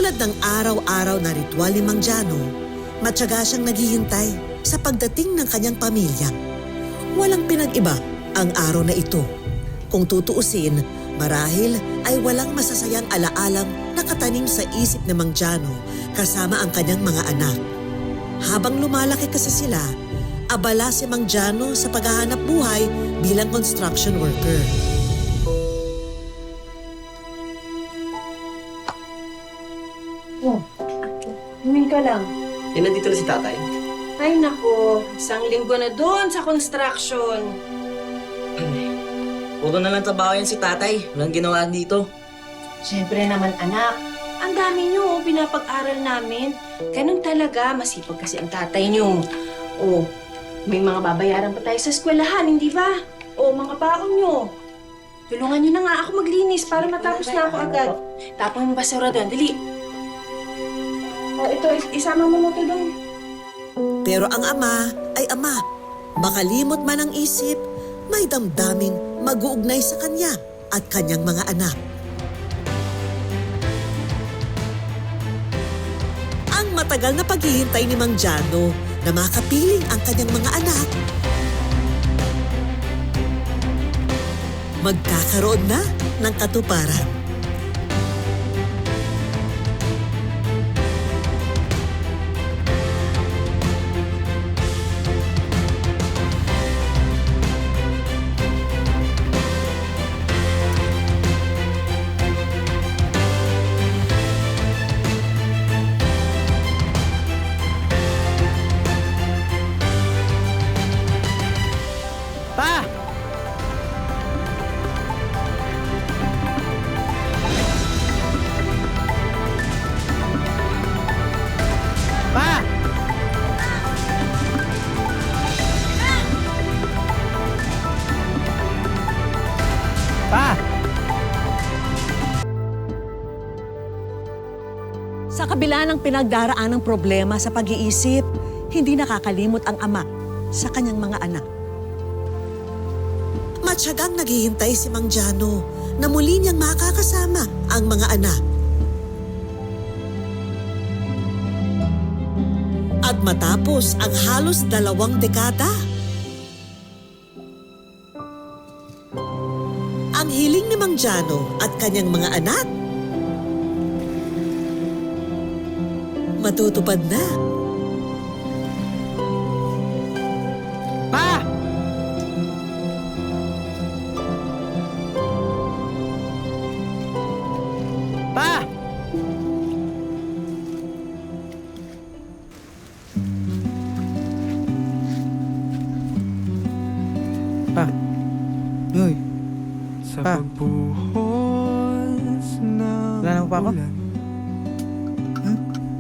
Tulad ng araw-araw na ritual ni Mang Jano, matyaga siyang naghihintay sa pagdating ng kanyang pamilya. Walang pinag-iba ang araw na ito. Kung tutuusin, marahil ay walang masasayang alaalang nakatanim sa isip ni Mang Jano kasama ang kanyang mga anak. Habang lumalaki kasi sila, abala si Mang Jano sa paghahanap buhay bilang construction worker. Oh, humin ka lang. Nandito na si tatay. Ay nako, isang linggo na doon sa construction. Puro na lang trabaho yan si tatay. Walang ginawa dito. Siyempre naman anak, ang dami niyo pinapag-aral namin. Ganun talaga, masipag kasi ang tatay niyo. Oh, may mga babayaran pa tayo sa eskwelahan, hindi ba? Oh, mga baon niyo. Tulungan niyo na nga ako maglinis para matapos na ako agad. Tapon yung basura doon, dali. Oh, ito, isama mo na ito doon. Pero ang ama ay ama. Makalimot man ang isip, may damdaming mag-uugnay sa kanya at kanyang mga anak. Ang matagal na paghihintay ni Mang Jano na makapiling ang kanyang mga anak, magkakaroon na ng katuparan. Pa! Pa! Pa! Sa kabila ng pinagdaraan ng problema sa pag-iisip, hindi nakakalimot ang ama sa kanyang mga anak. Matyagang naghihintay si Mang Jano na muli niyang makakasama ang mga anak. At matapos ang halos 2 dekada, ang hiling ni Mang Jano at kanyang mga anak matutupad na. Pa! Pa! Pa! Uy! Sa Pa. pagbuhos ng Wala na pa ako? ulan,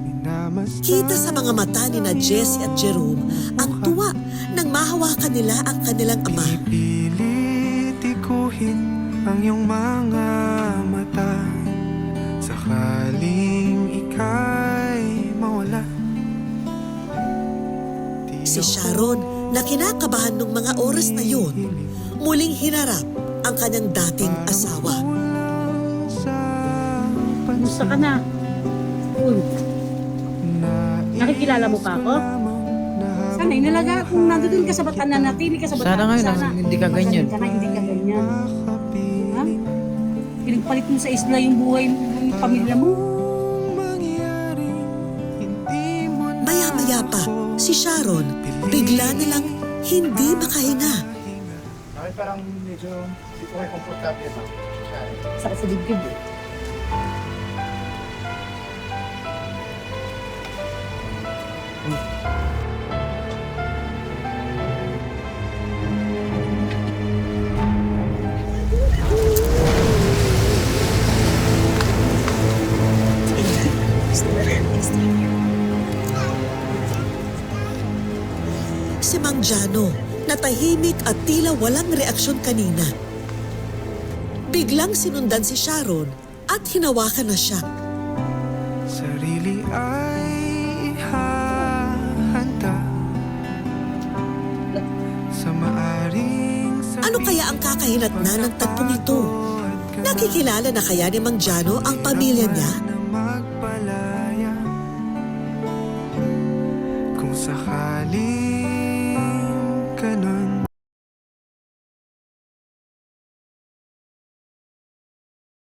minamasdan Kita sa mga mata ni na Jessie at Jerome ang tuwa nang mahawakan nila ang kanilang ama. Pilit ikuhin ang iyong mga mata sakaling ika'y mawala. Si Sharon na kinakabahan nung mga oras na yun, muling hinarap ang kanyang dating asawa. Kumusta ka na? Uy, nakikilala mo pa ako? Sana inalaga kung nandun ka sa batan na natili ka sa batan. Sana ngayon, hindi ka ganyan. Sana hindi ka ganyan. Ha? Pinagpalit mo sa isla yung buhay ng pamilya mo. Maya-maya pa, si Sharon bigla nilang hindi makahinga. Parang medyo hindi ko kayo komportable sa Sa dibdib. Si Mang Jano, natahimik at tila walang reaksyon kanina. Biglang sinundan si Sharon at hinawakan na siya. Sarili ay ihahanda sa maaring Ano kaya ang kakahinatnan ng tagpong ito? Nakikilala na kaya ni Mang Jano ang pamilya niya? palaya. Kung sakaling ganun